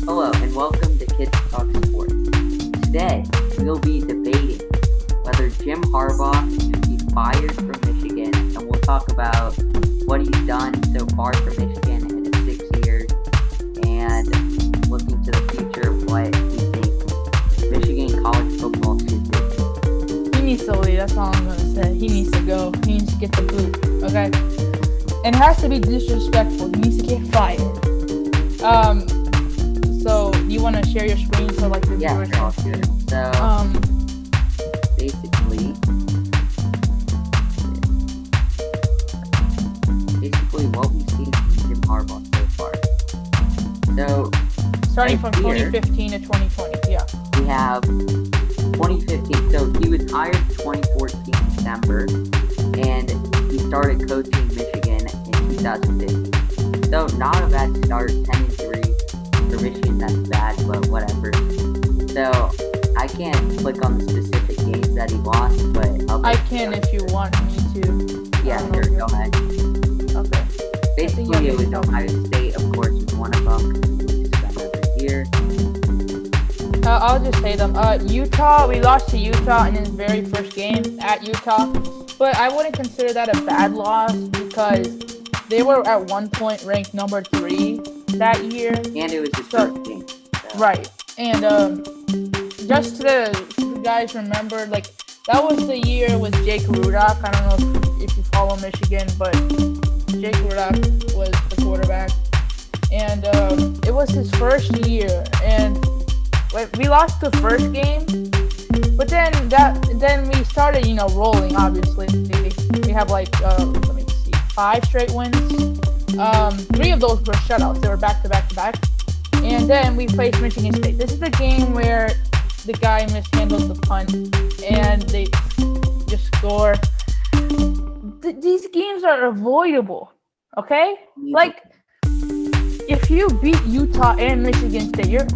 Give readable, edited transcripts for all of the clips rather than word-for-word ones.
Hello and welcome to Kids Talk Sports. Today, we'll be debating whether Jim Harbaugh should be fired from Michigan, and we'll talk about what he's done so far for Michigan in his 6 years, and looking to the future of what we think Michigan college football should do. He needs to leave, that's all I'm going to say. He needs to go. He needs to get the boot, okay? And it has to be disrespectful. He needs to get fired. So you want to share your screen so the viewers I'll do it. So basically what we've seen from Jim Harbaugh so far. So starting from 2015 to 2020, yeah. We have 2015. So he was hired 2014 December, and he started coaching Michigan in 2015. So not a bad start, 10-3. For Michigan, that's bad, but whatever. So I can't click on the specific games that he lost, but I can if you want me to. Yeah, sure, go ahead. Okay. Basically, it was Ohio State, of course, was one of them. Which is every year. I'll just say them. Utah, we lost to Utah in his very first game at Utah, but I wouldn't consider that a bad loss because they were at one point ranked number 3 that year. And it was his first game. So. Right. And just to the guys remember, that was the year with Jake Rudock. I don't know if you follow Michigan, but Jake Rudock was the quarterback. And it was his first year. And we lost the first game. But then we started, rolling, obviously. We have 5 straight wins. 3 of those were shutouts. They were back-to-back-to-back. And then we faced Michigan State. This is the game where the guy mishandled the punt and they just score. These games are avoidable, okay? If you beat Utah and Michigan State, you're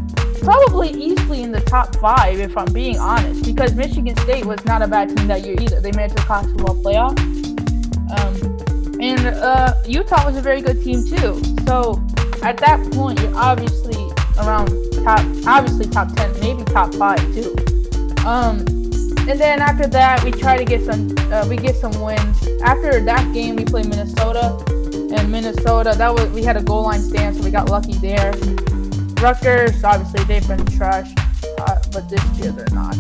probably easily in the top 5, if I'm being honest, because Michigan State was not a bad team that year either. They made it to the college football playoff. And Utah was a very good team too. So at that point, you're obviously around top 10, maybe top 5 too. And then after that, we try to get some wins. After that game, we played Minnesota, and Minnesota we had a goal line stand, so we got lucky there. Rutgers, obviously they've been trash, but this year they're not.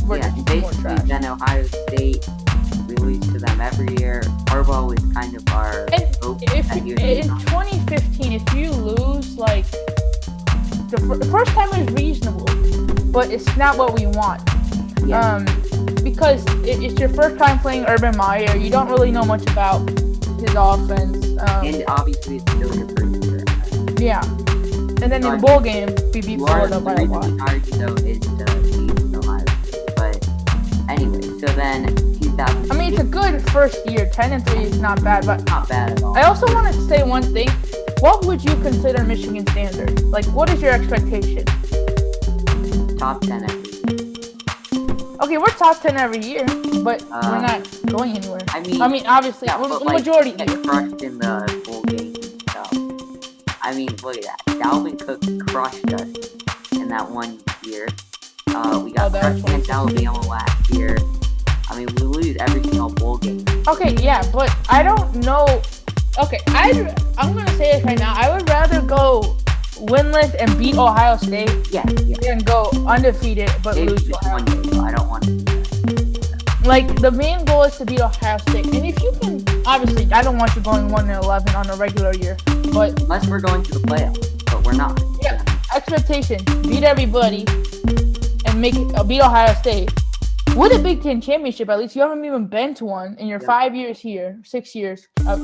We're just more trash. Then Ohio State. We lose to them every year. Harbaugh was kind of our hope. In 2015, if you lose, the first time was reasonable, but it's not what we want. Yeah. Because it's your first time playing Urban Meyer. You don't really know much about his offense. And obviously, it's still your first year. Yeah. And then in bowl game, we beat Florida by a lot. Though is to beat Ohio State. But anyway, so then. I mean, it's a good first year. 10-3 is not bad, but not bad at all. I also want to say one thing. What would you consider Michigan standard? What is your expectation? Top 10 every year. Okay, we're top 10 every year, but we're not going anywhere. I mean, obviously, we're the majority year. Crushed in the bowl game and stuff. I mean, look at that. Dalvin Cook crushed us in that one year. We got crushed against Alabama last year. I mean, we lose every single bowl game. Okay, yeah, but I don't know. Okay, I'm going to say this right now. I would rather go winless and beat Ohio State than go undefeated but lose to Ohio State. I don't want to do that. The main goal is to beat Ohio State. And if you can, obviously, I don't want you going 1-11 on a regular year. But unless we're going to the playoffs, but we're not. Yeah, expectation. Beat everybody and beat Ohio State. With a Big Ten championship, at least. You haven't even been to one in your 5 years here, 6 years, about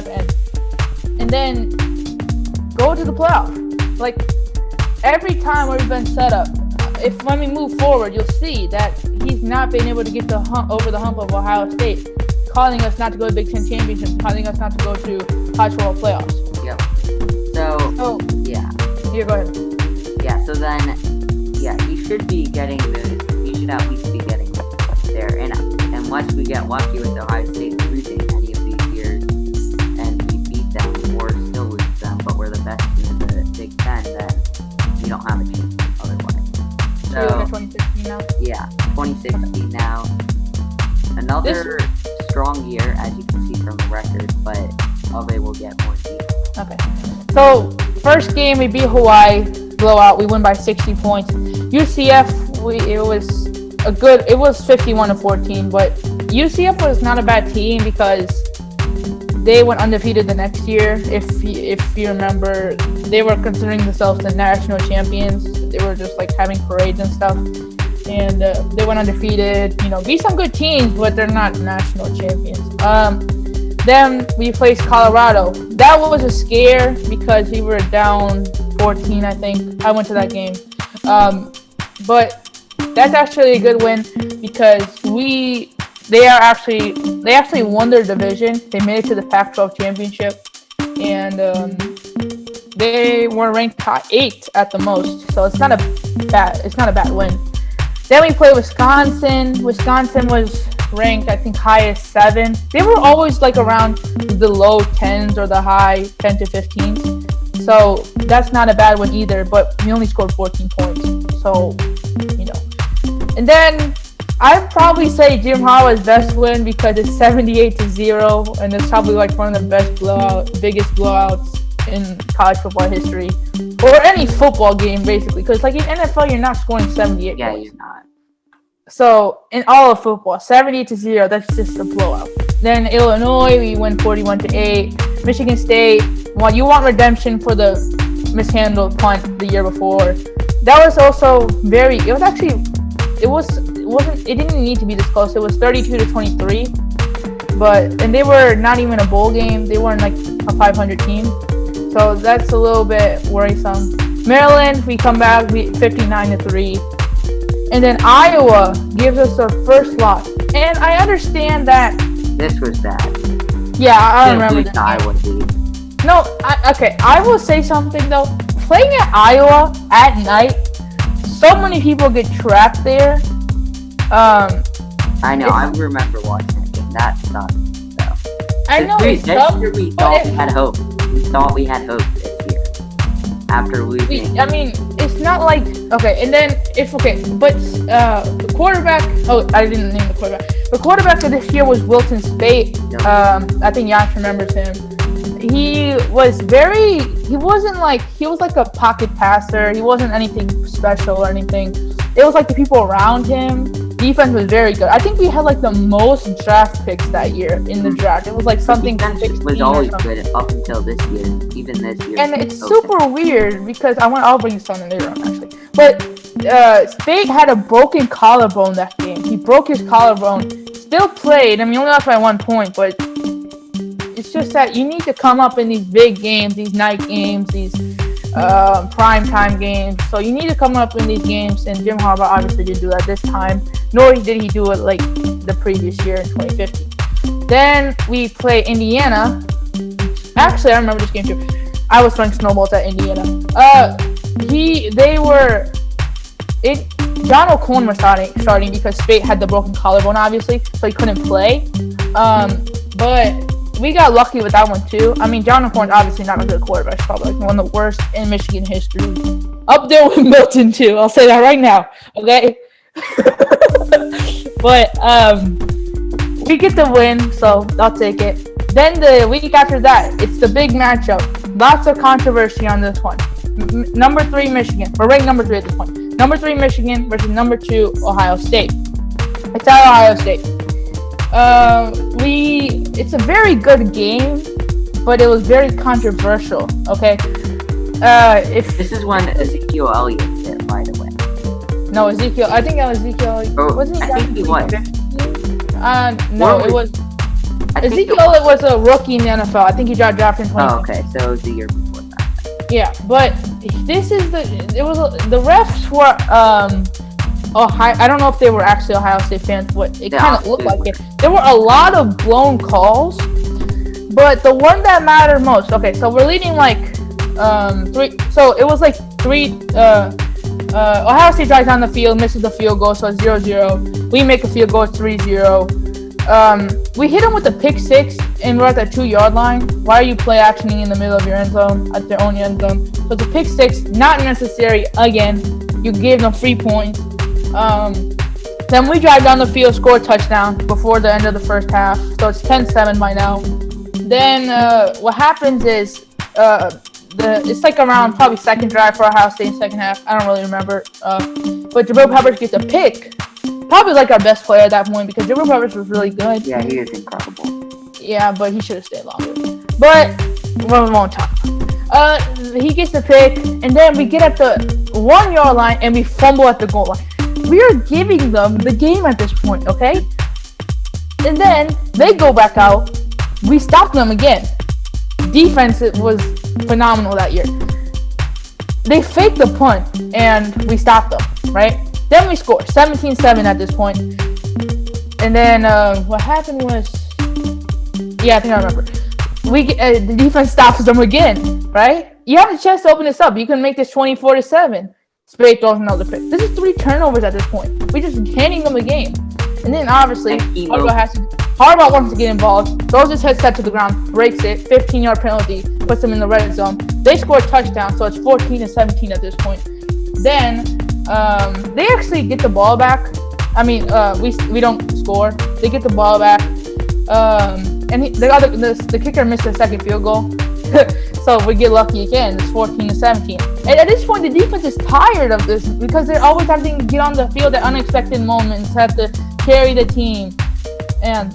to end. And then go to the playoff. Every time we've been set up, when we move forward, you'll see that he's not been able to get over the hump of Ohio State, calling us not to go to Big Ten championships, calling us not to go to college football playoffs. Yep. So, yeah. Here, go ahead. Yeah, so then, he should be getting he should at least be getting there. And unless we get lucky with Ohio State losing any of these years and we beat them or still lose them, but we're the best team in the Big Ten, then don't have a chance otherwise. We're So, in 2015 now. yeah, 2016 now. Another strong year, as you can see from the record, but Abe will get more detail. Okay. So first game we beat Hawaii, blowout. We won by 60 points. UCF, it was 51-14, but UCF was not a bad team because they went undefeated the next year. If you remember, they were considering themselves the national champions. They were just like having parades and stuff, and they went undefeated. Beat some good teams, but they're not national champions. Then we faced Colorado. That was a scare because we were down 14, I think. I went to that game. But that's actually a good win because they actually won their division. They made it to the Pac-12 championship, and they were ranked 8 at the most. So it's not a bad win. Then we played Wisconsin. Wisconsin was ranked, I think, high as 7. They were always like around the low 10s or the high 10 to 15s. So that's not a bad one either, but we only scored 14 points. So, And then I'd probably say Jim Harbaugh's best win because it's 78-0, and it's probably like one of the biggest blowouts in college football history, or any football game basically. Because like in NFL, you're not scoring 78 Yeah, points. you're not. So in all of football, 70-0, that's just a blowout. Then Illinois, we win 41-8. Michigan State, well, you want redemption for the mishandled punt the year before. That was also it didn't need to be this close. It was 32-23. And they were not even a bowl game. They weren't like a 500 team. So that's a little bit worrisome. Maryland, we come back, we 59-3. And then Iowa gives us our first loss. And I understand that. This was bad. Yeah, I remember this. Iowa, dude. No, I will say something though. Playing at Iowa at night, so many people get trapped there. I know. I remember watching that game. That sucked. So. I know This year we thought we had hope. We thought we had hope this year. After losing. I mean, it's not like okay. And then but the quarterback. Oh, I didn't name the quarterback. The quarterback of this year was Wilton Spate. I think Yash remembers him. He was like a pocket passer. He wasn't anything special or anything. It was like the people around him. Defense was very good. I think we had like the most draft picks that year in the draft. It was like something. Defense was always good up until this year, even this year. And it's super weird because I'll bring this on later on actually. But Spade had a broken collarbone that game. He broke his collarbone. Still played. I mean, only lost by 1 point, but it's just that you need to come up in these big games, these night games, these prime time games. So you need to come up in these games, and Jim Harbaugh obviously didn't do that this time, nor did he do it like the previous year in 2015. Then we play Indiana. Actually, I remember this game too. I was throwing snowballs at Indiana. John O'Corn was starting because Spate had the broken collarbone, obviously, so he couldn't play. But we got lucky with that one too. I mean, John O'Corn's obviously not a good quarterback. He's probably like one of the worst in Michigan history. Up there with Milton too. I'll say that right now. Okay. But we get the win, so I'll take it. Then the week after that, it's the big matchup. Lots of controversy on this one. Number 3 Michigan. We're ranked number 3 at this point. Number 3 Michigan versus number 2 Ohio State. It's at Ohio State. It's a very good game, but it was very controversial. Okay. This is when Ezekiel Elliott hit, by the way. No, Ezekiel. I think that was Ezekiel. Wasn't he? I think he was. No, it was. Ezekiel Elliott was a rookie in the NFL. I think he got drafted in 2015. Oh, okay. So it was the year before that. Yeah, but the refs were I don't know if they were actually Ohio State fans, but it kind of looked like it. There were a lot of blown calls, but the one that mattered most. Okay, so we're leading like 3. So it was like 3. Ohio State drives down the field, misses the field goal, so it's 0-0. We make a field goal, it's 3-0. We hit him with a pick six, and we're at the 2-yard line. Why are you play actioning in the middle of your end zone, at their own end zone? So it's a pick six, not necessary. Again, you gave them 3 points. Then we drive down the field, score a touchdown before the end of the first half. So it's 10-7 by now. Then what happens is it's like around probably second drive for Ohio State in second half. I don't really remember. But Jabril Peppers gets a pick. Probably like our best player at that point because Jabril Peppers was really good. Yeah, he was incredible. Yeah, but he should have stayed longer. But we won't talk. He gets the pick, and then we get at the 1-yard line and we fumble at the goal line. We are giving them the game at this point, okay? And then they go back out. We stop them again. Defense was phenomenal that year. They fake the punt, and we stop them, right? Then we score 17-7 at this point. And then what happened was, yeah, I think I remember. The defense stops them again, right? You have a chance to open this up. You can make this 24-7. Spade throws another pick. This is 3 turnovers at this point. We're just handing them a game. And then obviously, Harbaugh wants to get involved, throws his headset to the ground, breaks it, 15-yard penalty, puts them in the red zone. They score a touchdown, so it's 14-17 at this point. Then they actually get the ball back. I mean, we don't score. They get the ball back, and the kicker missed the second field goal. So we get lucky again. It's 14-17. And at this point, the defense is tired of this because they're always having to get on the field at unexpected moments, have to carry the team. And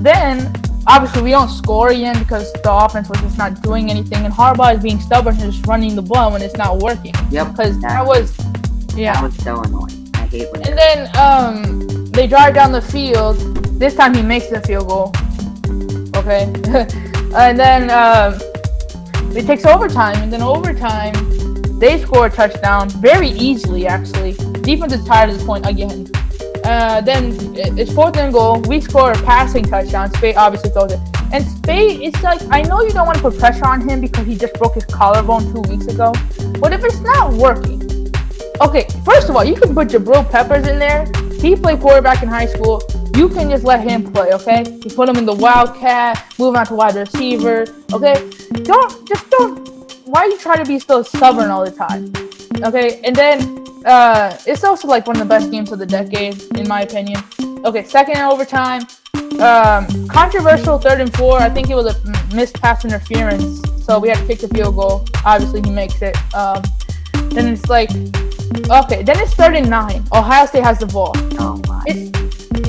then, obviously, we don't score again because the offense was just not doing anything. And Harbaugh is being stubborn and just running the ball when it's not working. Yep. Because that was so annoying. I hate when. And then they drive down the field. This time he makes the field goal. Okay. And then it takes overtime. And then overtime, they score a touchdown very easily, actually. Defense is tired at this point again. Then it's 4th and goal. We score a passing touchdown. Spade obviously throws it. And Spade, it's like, I know you don't want to put pressure on him because he just broke his collarbone 2 weeks ago. But if it's not working, okay, first of all, you can put Jabril Peppers in there. He played quarterback in high school. You can just let him play, okay? You put him in the Wildcat, move on to wide receiver, okay? Don't, why you try to be so stubborn all the time, okay? And then, it's also like one of the best games of the decade, in my opinion. Okay, second in overtime. Controversial 3rd and 4. I think it was a missed pass interference. So we had to kick the field goal. Obviously, he makes it. Then it's like, okay, then it's 3rd and 9. Ohio State has the ball. Oh my.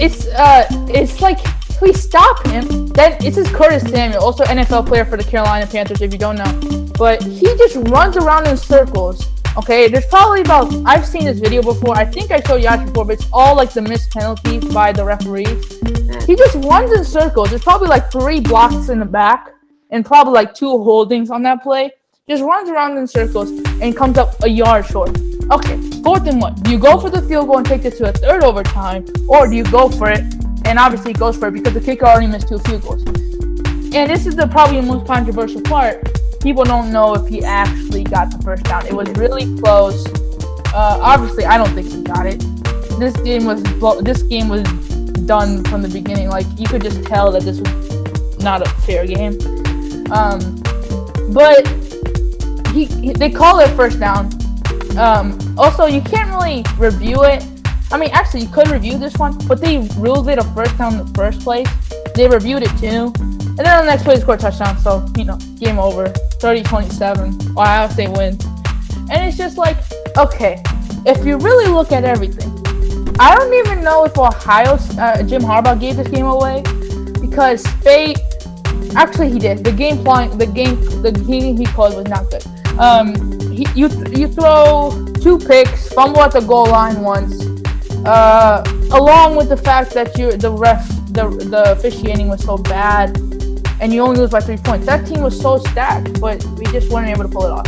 It's like we stop him. Then it's his Curtis Samuel, also NFL player for the Carolina Panthers, if you don't know. But he just runs around in circles. Okay, there's probably about, I've seen this video before. I think I showed Yash before, but it's all like the missed penalties by the referees. He just runs in circles. There's probably like 3 blocks in the back and probably like 2 holdings on that play. Just runs around in circles and comes up a yard short. Okay, 4th and 1. Do you go for the field goal and take this to a 3rd overtime, or do you go for it? And obviously he goes for it because the kicker already missed 2 field goals. And this is probably the most controversial part. People don't know if he actually got the first down. It was really close. Obviously, I don't think he got it. This game was done from the beginning. Like, you could just tell that this was not a fair game. But they call it first down. Also, you can't really review it. I mean, actually, you could review this one, but they ruled it a first down in the first place. They reviewed it too. And then on the next play, they scored a touchdown. So, game over. 30-27. Ohio State wins. And it's just like, okay, if you really look at everything, I don't even know if Jim Harbaugh gave this game away, because actually he did. The game he called was not good. You throw 2 picks, fumble at the goal line once, along with the fact that the officiating was so bad, and you only lose by 3 points. That team was so stacked, but we just weren't able to pull it off.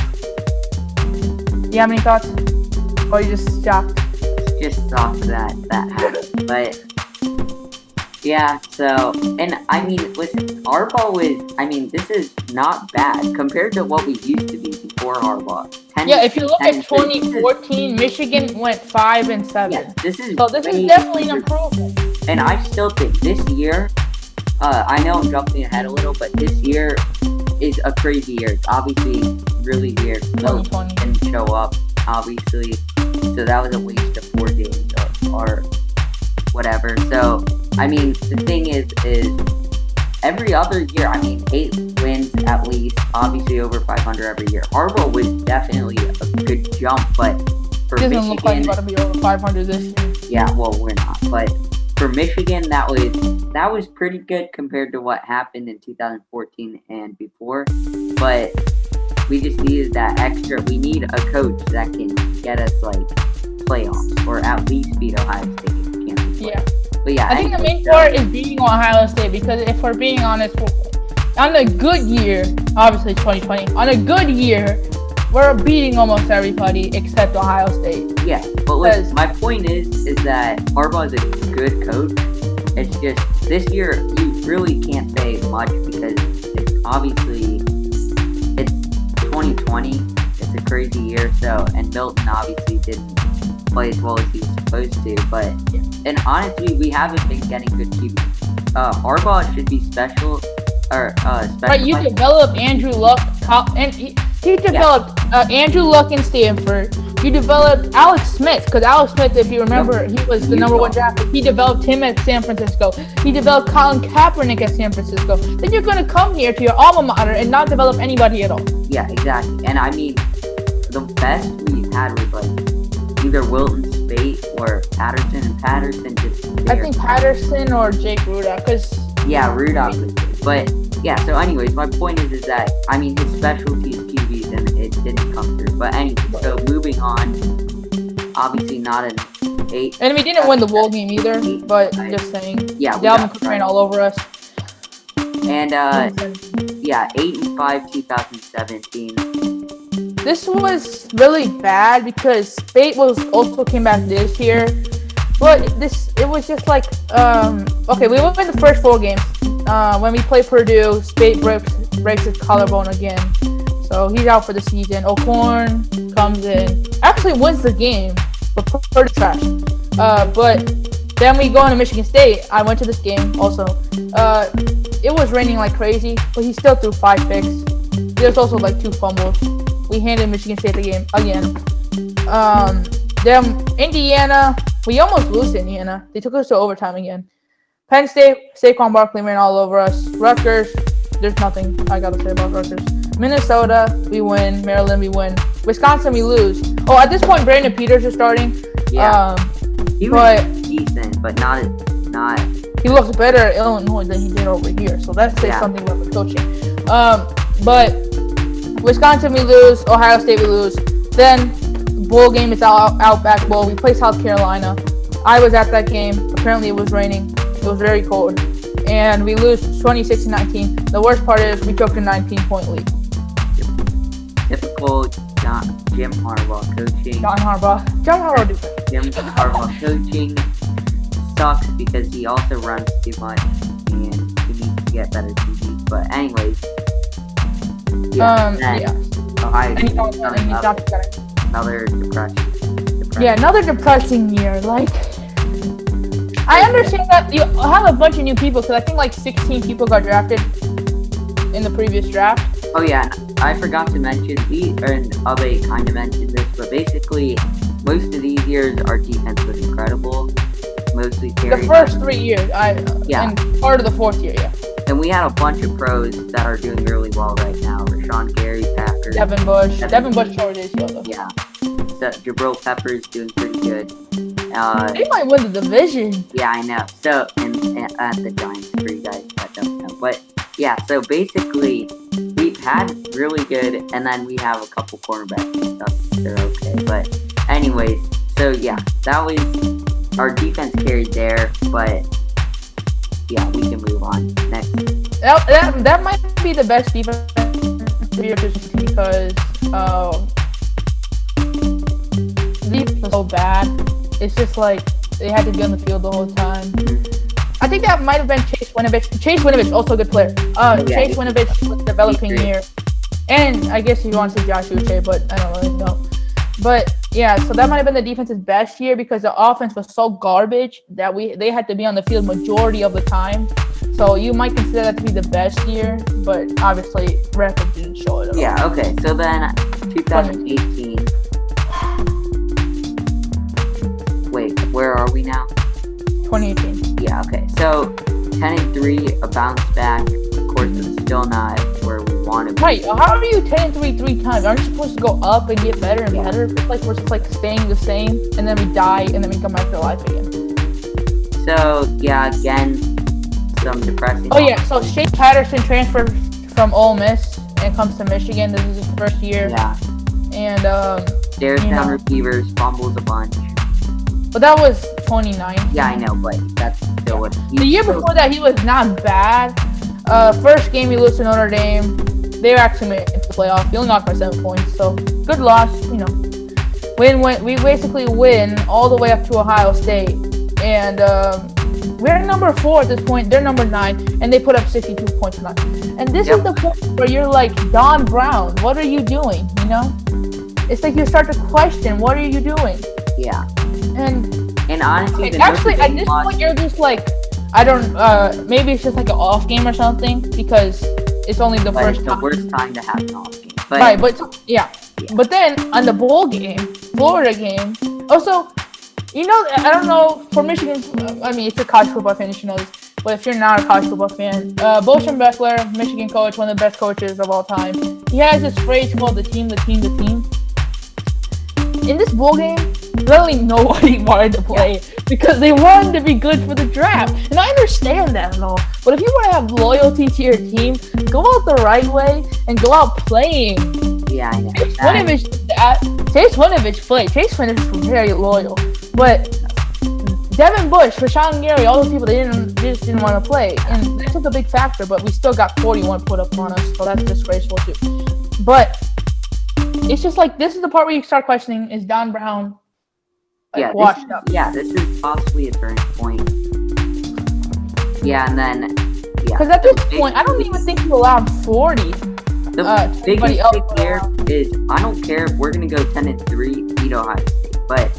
You have any thoughts? Or are you just shocked? Just shocked that happened. But yeah, so, and I mean, listen, Harbaugh this is not bad compared to what we used to be before. before Harbaugh. Yeah, if you look 10 at and 6. 2014, Michigan went 5-7. Yeah, this is definitely an improvement. And I still think this year, I know I'm jumping ahead a little, but this year is a crazy year. It's obviously really weird. Bill didn't show up, obviously, so that was a waste of 4 days or whatever. So, I mean, the thing is every other year, I mean, 8 wins at least, obviously over 500 every year. Harbaugh was definitely a good jump, but for Michigan, Michigan, look like you're going to be over 500 this year. Yeah, well, we're not, but for Michigan, that was pretty good compared to what happened in 2014 and before. But we just needed that extra. We need a coach that can get us like playoffs or at least beat Ohio State. Yeah. But yeah, I think the main part is beating Ohio State, because if we're being honest, on a good year, obviously 2020, on a good year, we're beating almost everybody except Ohio State. Yeah, but listen, my point is that Harbaugh is a good coach. It's just this year you really can't say much because it's obviously it's 2020. It's a crazy year, and Milton obviously didn't play as well as he was supposed to. But and honestly, we haven't been getting good QBs. Harbaugh should be special. Right, you developed Andrew Luck, and he developed Andrew Luck in Stanford. You developed Alex Smith, because Alex Smith, if you remember, he was the number 1 drafted. He developed him at San Francisco. He developed Colin Kaepernick at San Francisco. Then you're going to come here to your alma mater and not develop anybody at all. Yeah, exactly. And I mean, the best we had was like either Wilton Spate or Patterson, and Patterson just... I think Patterson or Jake Rudock, because... Yeah, Rudock was good. But, yeah, so anyways, my point is that, I mean, his specialty is QBs, and it didn't come through. But anyway, so moving on, obviously not an 8. And we didn't win the bowl game either, but just saying. Yeah, Dalvin could train all over us. And, 8-5, 2017. This was really bad because Spate also came back this year. But it was just like, okay, we won the first 4 games. When we play Purdue, Spate breaks his collarbone again. So he's out for the season. O'Korn comes in, actually wins the game, but Purdue's trash. But then we go into Michigan State. I went to this game also. It was raining like crazy, but he still threw 5 picks. There's also like 2 fumbles. We handed Michigan State the game again. Then Indiana, we almost lose to Indiana. They took us to overtime again. Penn State, Saquon Barkley ran all over us. Rutgers, there's nothing I gotta say about Rutgers. Minnesota, we win. Maryland, we win. Wisconsin, we lose. Oh, at this point, Brandon Peters is starting. Yeah, he was decent, but not. He looks better at Illinois than he did over here, so that says something about the coaching. But Wisconsin, we lose. Ohio State, we lose. Then bowl game is Outback Bowl. We play South Carolina. I was at that game. Apparently, it was raining. It was very cold. And we lose 26-19. The worst part is we took a 19-point lead. Typical Jim Harbaugh coaching. John Harbaugh do that. Jim Harbaugh coaching sucks because he also runs too much and he needs to get better QBs. But anyways, Ohio State another depression. Yeah, another depressing year. Like, I understand that you have a bunch of new people, because I think like 16 people got drafted in the previous draft. Oh yeah, I forgot to mention, they kind of mentioned this, but basically, most of these years, our defense was incredible. Mostly carried. The first 3 years, and part of the 4th year, yeah. And we had a bunch of pros that are doing really well right now. Rashawn Gary, Packers. Devin Bush showed his though. Yeah. So Jabril Peppers doing pretty good. They might win the division. Yeah, I know. So, and at the Giants, for you guys that don't know. But, yeah, so basically, we've had really good, and then we have a couple cornerbacks and stuff. They're okay. But, anyways, so, yeah, that was our defense carried there, but, yeah, we can move on. Next. That might be the best defense because the defense was so bad. It's just like they had to be on the field the whole time. I think that might have been Chase Winovich. Chase Winovich, also a good player. Chase Winovich was developing here. And I guess you want to say Josh Uche, but I don't really know. But yeah, so that might have been the defense's best year because the offense was so garbage that they had to be on the field majority of the time. So you might consider that to be the best year, but obviously record didn't show it at all. Yeah, okay. So then 2018. Wait, where are we now? 2018. Yeah, okay. So 10-3, a bounce back. Of course, it's still not where we want to be. Right, how are you 10-3 3 times? Aren't you supposed to go up and get better and better? It's like we're just like staying the same, and then we die, and then we come back to life again. So, yeah, again, some depressing. Oh, yeah, so Shea Patterson transferred from Ole Miss and comes to Michigan. This is his first year. Yeah. And, Stares down receivers, fumbles a bunch. But that was 29. Yeah, I know, but that's still what the year before that, he was not bad. First game, he lost to Notre Dame. They actually made it to the playoff. He only got by 7 points, so good loss, you know. We basically win all the way up to Ohio State. And we're number 4 at this point. They're number 9, and they put up 62 points tonight. And this is the point where you're like, Don Brown, what are you doing, you know? It's like you start to question, what are you doing? Yeah. And honestly, actually, at this point, you're just like, I don't, maybe it's just like an off game or something, because it's only the first time. It's the worst time to have an off game. But, right, but, yeah. But then, on the bowl game, Florida game, also, you know, I don't know, for Michigan, I mean, if you're a college football fan, you should know this, but if you're not a college football fan, Bo Schembechler, Michigan coach, one of the best coaches of all time, he has this phrase called the team. In this bowl game, literally nobody wanted to play because they wanted to be good for the draft. And I understand that and all. But if you want to have loyalty to your team, go out the right way and go out playing. Yeah, I know. Chase Winovich played. Chase Winovich was very loyal. But Devin Bush, Rashawn Gary, all those people, they just didn't want to play. And that took a big factor, but we still got 41 put up on us, so that's disgraceful too. But it's just like, this is the part where you start questioning, is Don Brown washed up? Yeah, this is possibly a turning point. Yeah, and then, because at this point, I don't even think you allowed 40. The biggest thing here is, I don't care if we're going to go 10-3, beat Ohio State, but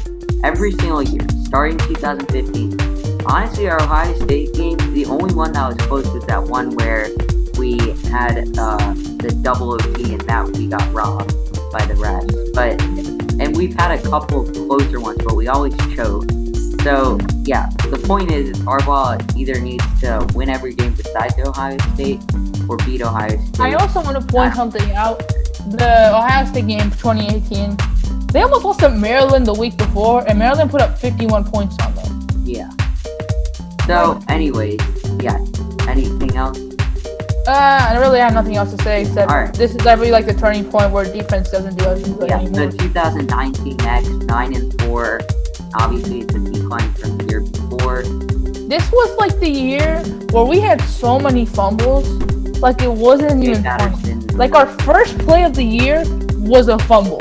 every single year, starting 2015, honestly, our Ohio State game, the only one that was close was that one where we had the double OT and that we got robbed by the refs. And we've had a couple of closer ones, but we always choke. So, yeah, the point is Harbaugh either needs to win every game besides Ohio State or beat Ohio State. I also want to point something out. The Ohio State game for 2018, they almost lost to Maryland the week before, and Maryland put up 51 points on them. Yeah. So, anyways, yeah. Anything else? I really have nothing else to say except this is definitely like the turning point where defense doesn't do as good anymore. So 2019 next, 9-4. Obviously, it's a decline from the year before. This was like the year where we had so many fumbles, like it wasn't even funny. Like our first play of the year was a fumble.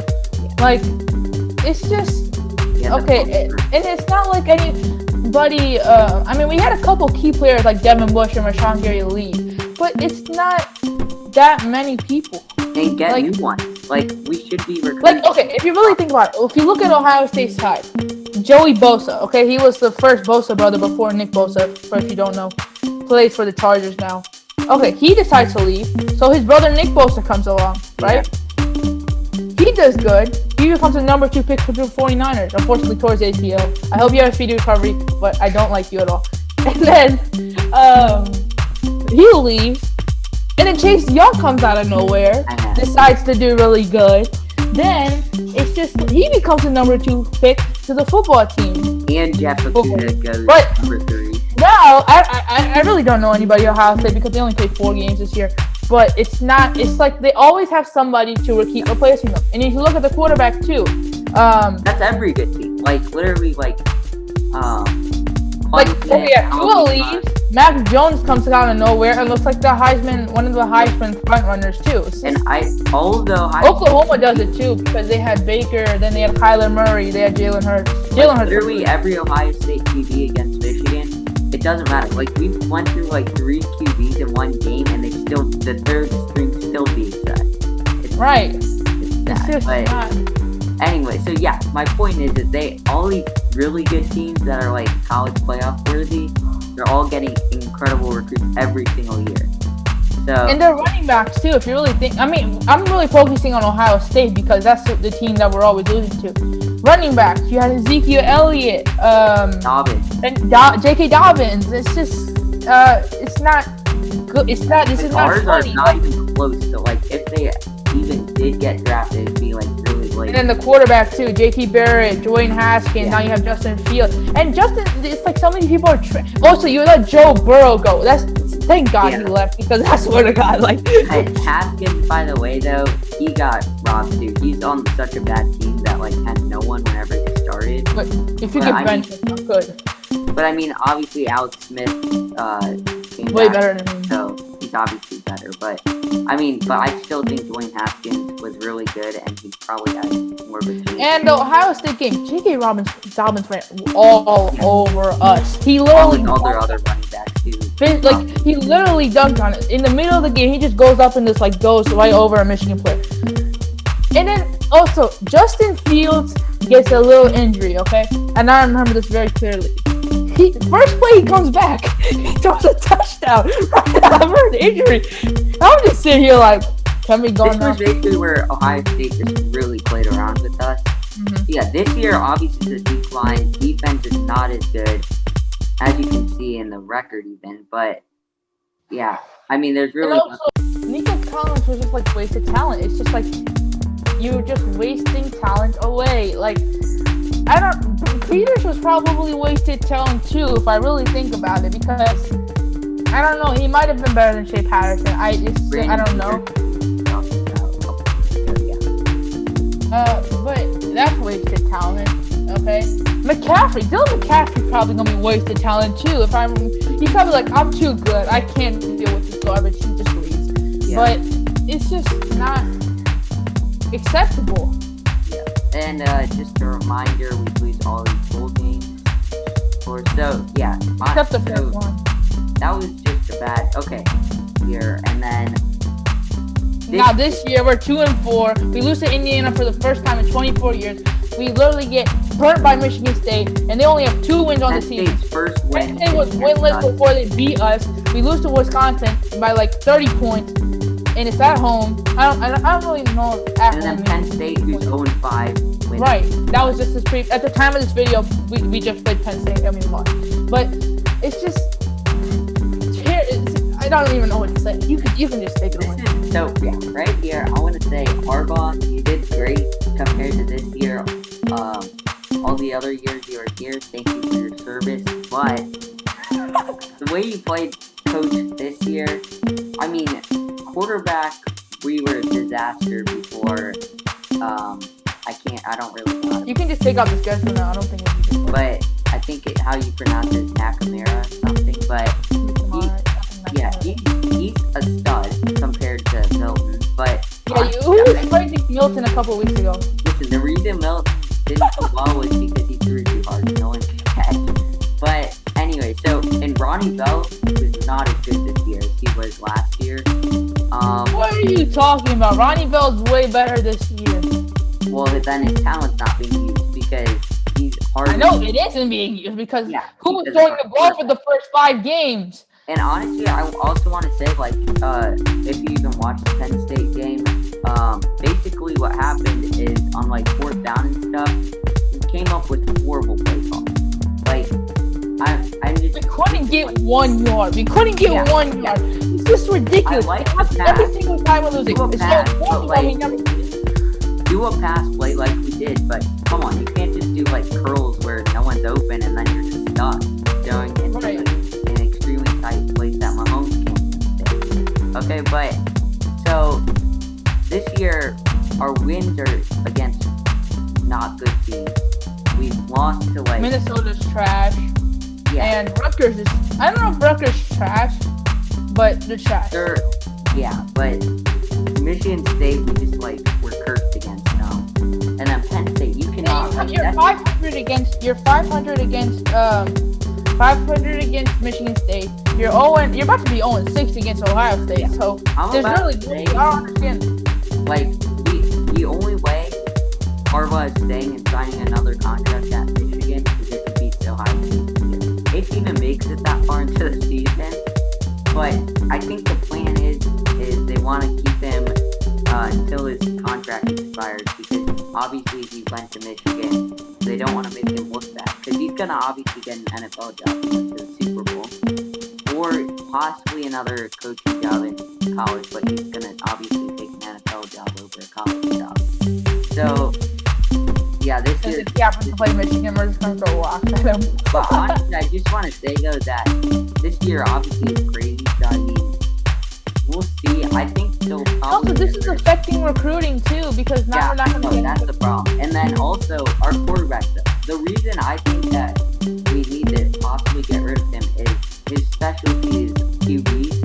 Like, it's just okay, and it's not like anybody. I mean, we had a couple key players like Devin Bush and Rashawn Gary leave. But it's not that many people. And get new ones. Like, we should be recruiting. Like, okay, if you really think about it, if you look at Ohio State's side, Joey Bosa, okay, he was the first Bosa brother before Nick Bosa, for if you don't know, plays for the Chargers now. Okay, he decides to leave, so his brother Nick Bosa comes along, right? Yeah. He does good. He becomes the number 2 pick for the 49ers, unfortunately towards ACL. I hope you have a speedy recovery, but I don't like you at all. And then, he leaves, and then Chase Young comes out of nowhere, decides to do really good. Then it's just he becomes the number 2 pick to the football team. And Jeff Okuda goes number 3. Now I really don't know anybody at Ohio State because they only played 4 games this year. But it's not. It's like they always have somebody to keep replacing them. And if you look at the quarterback too, that's every good team. Like literally, Tua leaves. Mac Jones comes out of nowhere and looks like one of the Heisman front runners too. Oklahoma does it too because they had Baker, then they had Kyler Murray, they had Jalen Hurts. Literally every Ohio State QB against Michigan, it doesn't matter. Like we went through 3 QBs in one game, and the third string still beats us. Right. It's It's sad, just but not. anyway, so yeah, my point is that all these really good teams that are like college playoff worthy, they're all getting incredible recruits every single year. So And they're running backs too. If you really think, I mean, I'm really focusing on Ohio State because that's the team that we're always losing to. Running backs, you had Ezekiel Elliott, Dobbins, and J.K. Dobbins. It's just, it's not good. It's not. This like, is not ours funny. are not even close to like if they even did get drafted, it'd be like really late. And then the quarterback too, J.T. Barrett, Jordan Haskins. Yeah. Now you have Justin Fields, and Justin. It's like so many people are. Also, you let Joe Burrow go. Thank God he left because I swear to God, like. And Haskins, by the way, though, he got robbed too. He's on such a bad team that like had no one whenever they started. But if you get benched, it's not good. But I mean, obviously, Alex Smith came Way back, better than him. so he's obviously better. But I mean, but I still think Dwayne Haskins was really good, and he probably has more of a chance. And the Ohio State game, J.K. Dobbins ran all over us. He literally all their other running backs too. he literally dunked on it. In the middle of the game, he just goes up and just like goes right over a Michigan player. And then also, Justin Fields gets a little injury, okay? And I remember this very clearly. First play, he comes back. He throws a touchdown right after an injury. I'm just sitting here like, can we go now? This was basically where Ohio State just really played around with us. Mm-hmm. Yeah, this year, obviously, the decline. Defense is not as good, as you can see in the record even. But, yeah, I mean, there's really... And also, Nico Collins was just like wasted talent. It's just like, you're just wasting talent away. Like, Peters was probably wasted talent too, if I really think about it, because I don't know, he might have been better than Shea Patterson. I don't know. But that's wasted talent, okay? Dylan McCaffrey probably gonna be wasted talent too. He's probably like, I'm too good. I can't deal with this garbage. He just leaves. Yeah. But it's just not acceptable. And just a reminder, we lose all these bowl games. Except the first one. That was just a bad year. And then this year we're 2-4. We lose to Indiana for the first time in 24 years. We literally get burnt by Michigan State, and they only have 2 wins on the season. First win. Penn State was winless before they beat us. We lose to Wisconsin by like 30 points. And it's at home. I don't really know. And then Penn State, who's 0-5, wins. Right. That was just at the time of this video, we just played Penn State and we lost. But it's just I don't even know what to say. You can just take it away. So yeah, right here, I want to say Harbaugh, you did great compared to this year. All the other years you were here, thank you for your service. But the way you played coach this year, I mean. Quarterback, we were a disaster before. I don't really know. You can just take out the schedule now. I don't think it's good. But I think how you pronounce it is Nakamura or something. But he's a stud compared to Milton. But who was playing Milton a couple weeks ago? Listen, the reason Milton didn't do well was because he threw too hard. No one could catch. But anyway, and Ronnie Bell was not as good this year as he was last year. What are you talking about? Ronnie Bell's way better this year. Well, then his talent's not being used because he's hard. I know it isn't being used because who was throwing the ball for the first 5 games? And honestly, I also want to say, like, if you even watched the Penn State game, basically what happened is on like 4th down and stuff, we came up with horrible play calls. Like, we couldn't get 1 yard. We couldn't get 1 yard. It's just ridiculous. Every single time we're losing. Do a pass play like we did, but come on, you can't just do like curls where no one's open and then you're just stuck going into an extremely tight place that Mahomes can't stay. Okay, but so this year our wins are against not good teams. We've lost to like Minnesota's trash. Yeah. And Rutgers is, I don't know if Rutgers is trash, but they're trash. But Michigan State, we just like, we're cursed against them. And then Penn State, you cannot. You're 500 against Michigan State. You're about to be 0-6 against Ohio State. So there's really, I don't understand. Like, the only way Harbaugh is staying and signing another contract at Michigan is if he beats Ohio State this year. If he even makes it that far into the season. But I think the plan is they want to keep him until his contract expires, because obviously he went to Michigan, so they don't want to make him look bad, because he's going to obviously get an NFL job to the Super Bowl, or possibly another coaching job in college, but he's going to obviously take an NFL job over a college job. So, yeah, this Since year... if he happens to play Michigan, we're just going to throw rocks at him. But honestly, I just want to say, though, that this year obviously is crazy, so I mean, we'll see. I think they'll probably... Also, this is affecting recruiting, too, because now we're not going to get... that's the problem. And then also, our quarterback, though. The reason I think that we need to possibly get rid of him is his specialty is QBs,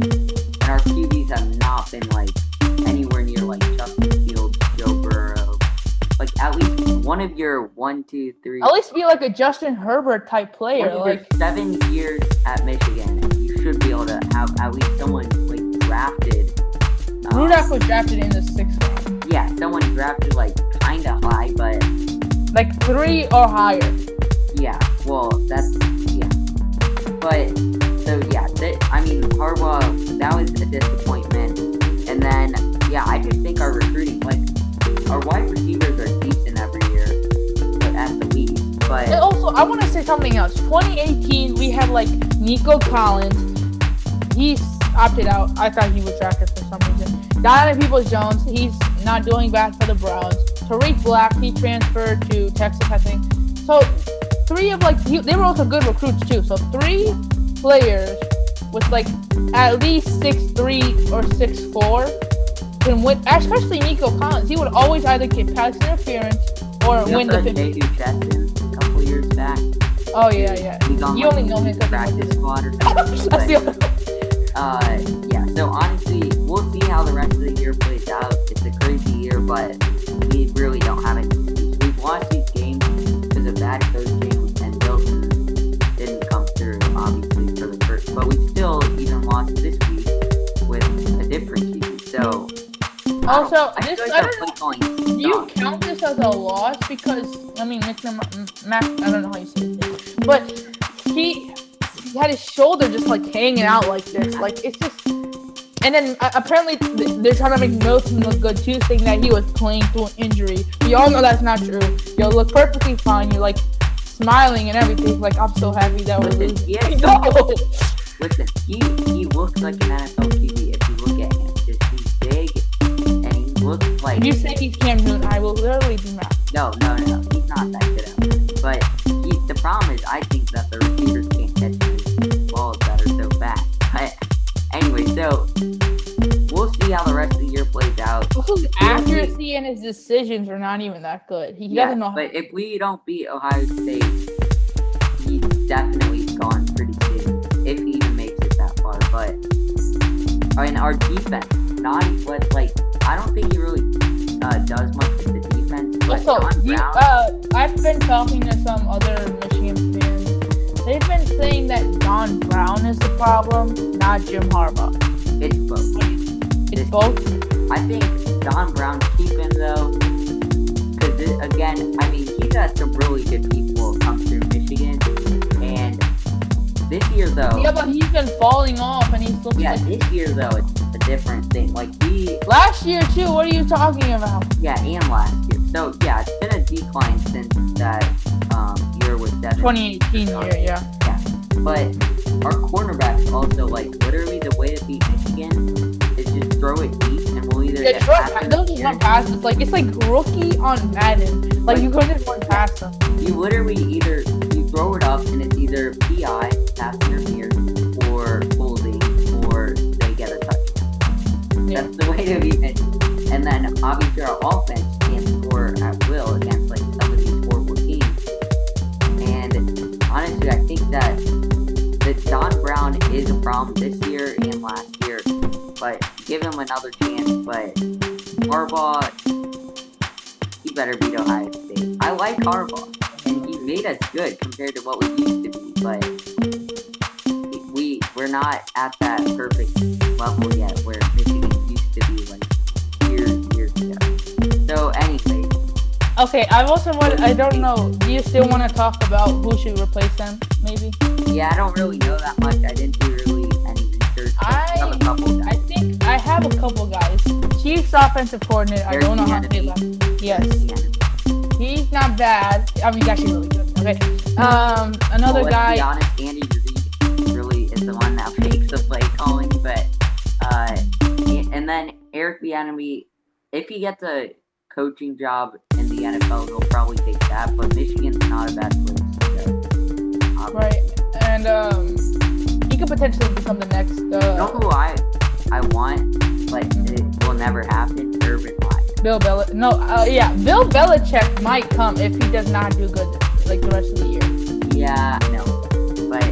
and our QBs have not been, like, anywhere near, like, Justin Fields, Joe Burrow. Like, at least one of your 1, 2, 3... At least be like a Justin Herbert type player. One of your 7 years at Michigan, you should be able to have at least someone, like, drafted. Rudolph was drafted in the 6th round. Yeah, someone drafted, like, kind of high, but... Like 3 or higher. Yeah, well, that's... Yeah. But, so, yeah, I mean, Harbaugh, that was a disappointment. And then, yeah, I just think our recruiting, like, our wide receivers are decent every year, but at the least. But... And also, I want to say something else. 2018, we had, like, Nico Collins. He's opted out. I thought he was drafted for some reason. Donovan Peoples-Jones, he's not doing bad for the Browns. Tariq Black, he transferred to Texas, I think. So, 3 of, like, they were also good recruits, too. So, 3 players with, like, at least 6'3" or 6'4" can win. Especially Nico Collins. He would always either get pass interference or win the 50. A couple years back. Oh, yeah. He's on, You like, only know him because practice squad or something. That's the other. Yeah, so honestly, we'll see how the rest of the year plays out. It's a crazy year, but we really don't have any excuse. We've lost these games because of bad coaching, and Milton didn't come through, obviously, for the first. But we still even lost this week with a different QB. So, Also, I this, feel I like don't know. our play calling Do you sucks. count this as a loss? Because, I mean, Mr. Mac, I don't know how you say his name, but he had his shoulder just, like, hanging out like this. Like, it's just... And then, apparently, they're trying to make Milton look good, too, saying that he was playing through an injury. We all know that's not true. You'll look perfectly fine. You're, like, smiling and everything. Like, I'm so happy that we're Listen, losing. yeah, No! Listen, he looks like an NFL QB if you look at him. Just he's big, and he looks like... If you say he's Cam Newton, I will literally be mad. No. He's not that good at it. But the problem is, I think that the receivers can't catch his balls that are so fast. But anyway, so we'll see how the rest of the year plays out. Also, his accuracy and his decisions are not even that good. He doesn't know how. But if we don't beat Ohio State, he's definitely gone pretty soon, if he even makes it that far. But I mean, our defense, not what, like, I don't think he really does much with the defense. But Also, Don Brown, I've been talking to some other Michigan fans. They've been saying that Don Brown is the problem, not Jim Harbaugh. it's both. It's both. I think Don Brown, keep him though, because again, I mean, he's had some really good people come through Michigan, and this year though, Yeah, but he's been falling off, and he's looking like... this year though, it's a different thing. Like Last year, too, what are you talking about? and last year. So yeah, it's been a decline since that year with 2018 year, yeah. But our cornerbacks also, like, literally the way to beat Michigan is just throw it deep, and we'll either get Those just run passes. Like, it's like rookie on Madden. Like, you couldn't run past them. You literally you throw it up, and it's either PI, pass interference, or holding, or they get a touchdown. Yeah. That's the way to beat Michigan. And then obviously our offense can score at will against, like, some of these horrible teams. And honestly, I think that Don Brown is a problem this year and last year, but give him another chance. But Harbaugh, he better beat Ohio State. I like Harbaugh, and he made us good compared to what we used to be, but we're not at that perfect level yet where Michigan used to be, like, years ago. So anyway. Okay, I also want. I don't know. Do you still want to talk about who should replace them? Maybe. Yeah, I don't really know that much. I didn't do really any research. But I have a couple I guys. think I have a couple guys. Chiefs offensive coordinator. I There's don't know the how many enemy. left. Yes, There's the enemy. he's not bad. I mean, he's actually really good. Okay. Another Well, let's guy. be honest, Andy Reid really is the one that makes the play calling, but and then Eric Bieniemy, if he gets a coaching job in the NFL, he'll probably take that. But Michigan's not a bad place to go. Right, and he could potentially become the next. You know who I want, but it will never happen? Urban Meyer. Bill Belichick. No, yeah, Bill Belichick might come if he does not do good like the rest of the year. Yeah, no, but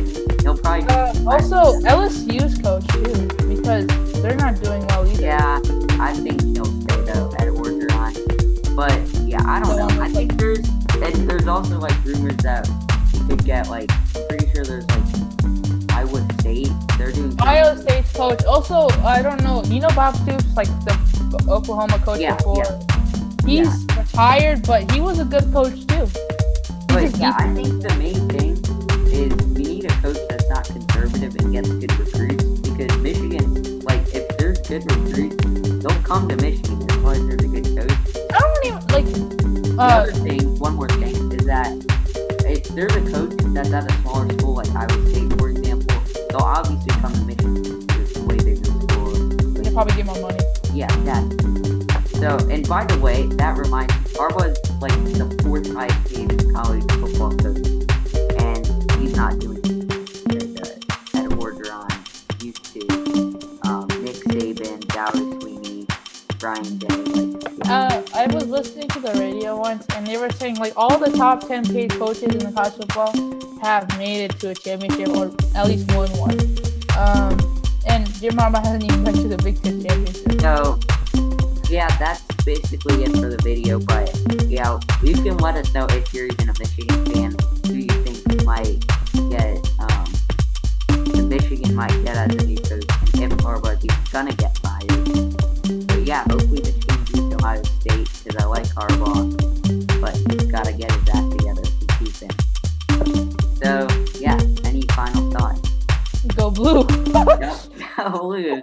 he'll probably. Also, LSU's coach too, because they're not doing well either. Yeah, I think he'll stay though at Orgeron. But yeah, I don't know. I think there's also like rumors that he could get like. I'm pretty sure there's like Iowa State. They're doing. Iowa State's coach. Also, I don't know. You know Bob Stoops, like the Oklahoma coach before. Yeah. He's retired, but he was a good coach too. But yeah, I think the main thing is we need a coach that's not conservative and gets good recruits, because Michigan, like, if there's good recruits, they'll come to Michigan as long as there's a good coach. I don't even like. The other thing, one more thing, is that if there's a coach that's at a smaller school like Iowa State, for example, they'll obviously come to Michigan. It's a way bigger school. They probably give more money. Yeah, so, and by the way, that reminds me, Harbaugh is like the 4th highest paid college football coach, and he's not doing good at Orgeron. Used to Nick Saban, Dallas Sweeney, Brian Day. I was listening to the radio once, and they were saying like all the top 10 paid coaches in the college football have made it to a championship or at least won one. And Jim Harbaugh hasn't even been to the Big Ten championship. So, yeah, that's basically it for the video. But yeah, you can let us know if you're even a Michigan fan. Who you think might get the Michigan might get as a new coach, and if Harbaugh is gonna get fired. So yeah, hopefully Michigan beats Ohio State, because I like Harbaugh, but he's gotta get his act together to keep him. So yeah, any final thoughts? Go blue. Blue.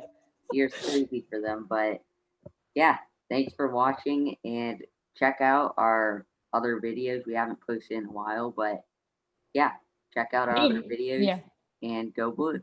You're crazy for them, but yeah, thanks for watching, and check out our other videos. We haven't posted in a while, but yeah, check out our other videos, and go blue.